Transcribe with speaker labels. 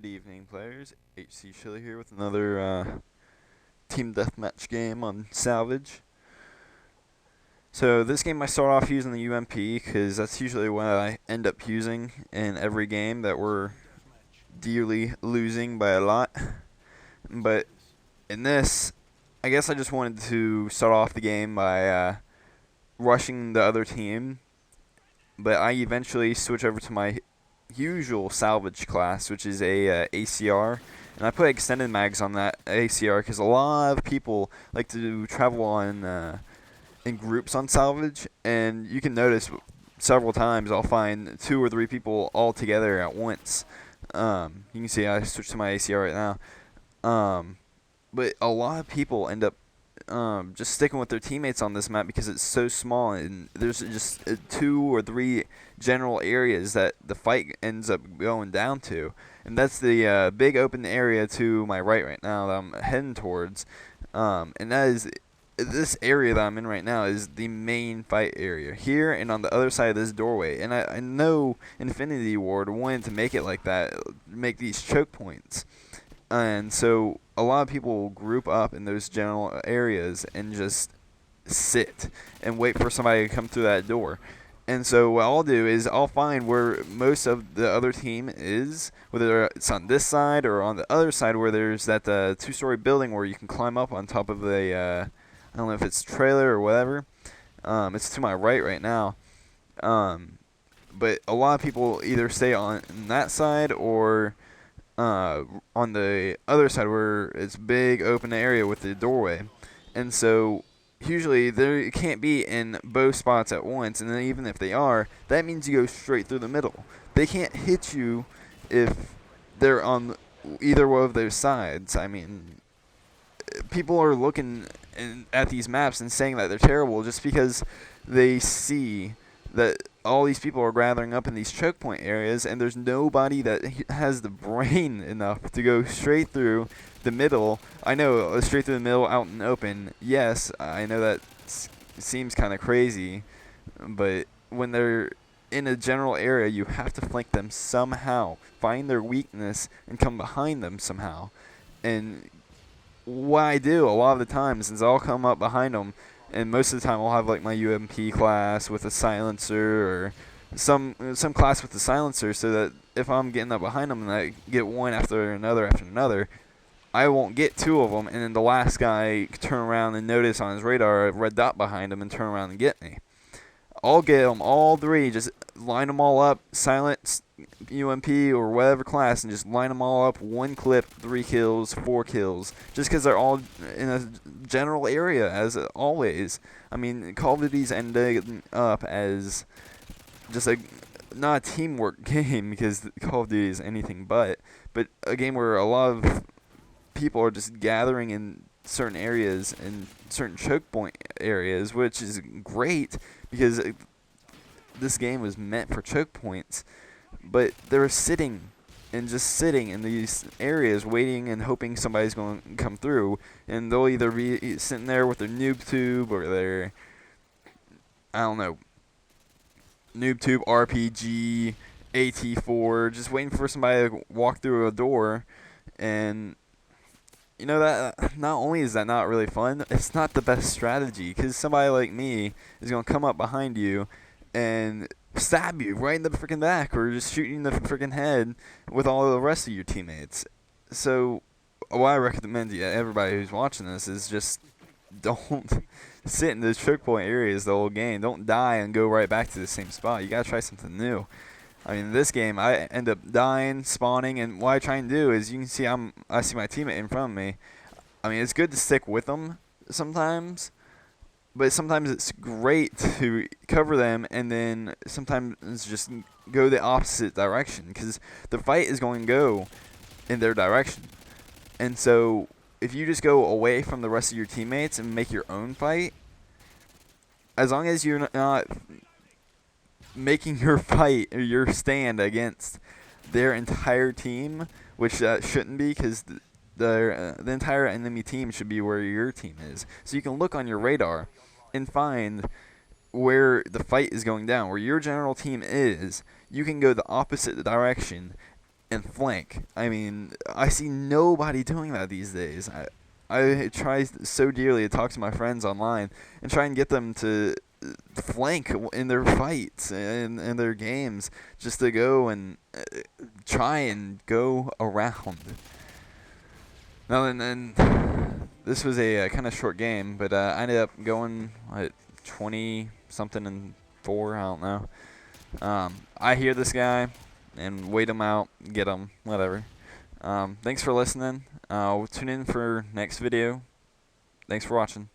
Speaker 1: Good evening, players. HC Chili here with another team deathmatch game on Salvage. So this game I start off using the UMP because that's usually what I end up using in every game that we're dearly losing by a lot. But in this, I guess I just wanted to start off the game by rushing the other team. But I eventually switch over to my usual salvage class, which is a ACR, and I put extended mags on that ACR because a lot of people like to travel on in groups on salvage, and you can notice several times I'll find 2 or 3 people all together at once. You can see I switched to my ACR right now, but a lot of people end up just sticking with their teammates on this map because it's so small, and there's just 2 or 3 general areas that the fight ends up going down to, and that's the big open area to my right now that I'm heading towards, and that is this area that I'm in right now is the main fight area here and on the other side of this doorway. And I know Infinity Ward wanted to make it like that, make these choke points. And so a lot of people will group up in those general areas and just sit and wait for somebody to come through that door. And so what I'll do is I'll find where most of the other team is, whether it's on this side or on the other side where there's that 2-story building where you can climb up on top of a, I don't know if it's trailer or whatever. It's to my right now. But a lot of people either stay on that side or on the other side where it's big open area with the doorway. And so usually they can't be in both spots at once, and then even if they are, that means you go straight through the middle. They can't hit you if they're on either one of those sides. I mean, people are looking at these maps and saying that they're terrible just because they see that all these people are gathering up in these choke point areas, and there's nobody that has the brain enough to go straight through the middle. I know, straight through the middle, out and open. Yes, I know that seems kind of crazy, but when they're in a general area, you have to flank them somehow, find their weakness, and come behind them somehow. And what I do a lot of the times is I'll come up behind them, and most of the time I'll have like my UMP class with a silencer or some class with a silencer, so that if I'm getting up behind them and I get one after another, I won't get 2 of them, and then the last guy turn around and notice on his radar a red dot behind him and turn around and get me. I'll get them all 3, just line them all up, silence UMP or whatever class, and just line them all up, 1 clip, 3 kills, 4 kills, just because they're all in a general area, as always. I mean, Call of Duty's ended up as just not a teamwork game, because Call of Duty is anything but a game where a lot of people are just gathering in certain areas and certain choke point areas, which is great because this game was meant for choke points, but they're sitting in these areas waiting and hoping somebody's going to come through, and they'll either be sitting there with their noob tube or their, I don't know, noob tube, RPG, AT4, just waiting for somebody to walk through a door. And you know, that not only is that not really fun, it's not the best strategy, because somebody like me is going to come up behind you and stab you right in the freaking back, or just shoot you in the freaking head with all the rest of your teammates. So what I recommend to everybody who's watching this is just don't sit in those choke point areas the whole game. Don't die and go right back to the same spot. You got to try something new. I mean, in this game, I end up dying, spawning, and what I try and do is, you can see I see my teammate in front of me. I mean, it's good to stick with them sometimes, but sometimes it's great to cover them and then sometimes just go the opposite direction, because the fight is going to go in their direction. And so if you just go away from the rest of your teammates and make your own fight, as long as you're not making your fight or your stand against their entire team, which shouldn't be, because the entire enemy team should be where your team is. So you can look on your radar and find where the fight is going down, where your general team is. You can go the opposite direction and flank. I mean, I see nobody doing that these days. I try so dearly to talk to my friends online and try and get them to flank in their fights and their games, just to go and try and go around. Now and then, this was a kind of short game, but I ended up going at 20 something and 4. I don't know. I hear this guy and wait him out, get him, whatever. Thanks for listening. We'll tune in for next video. Thanks for watching.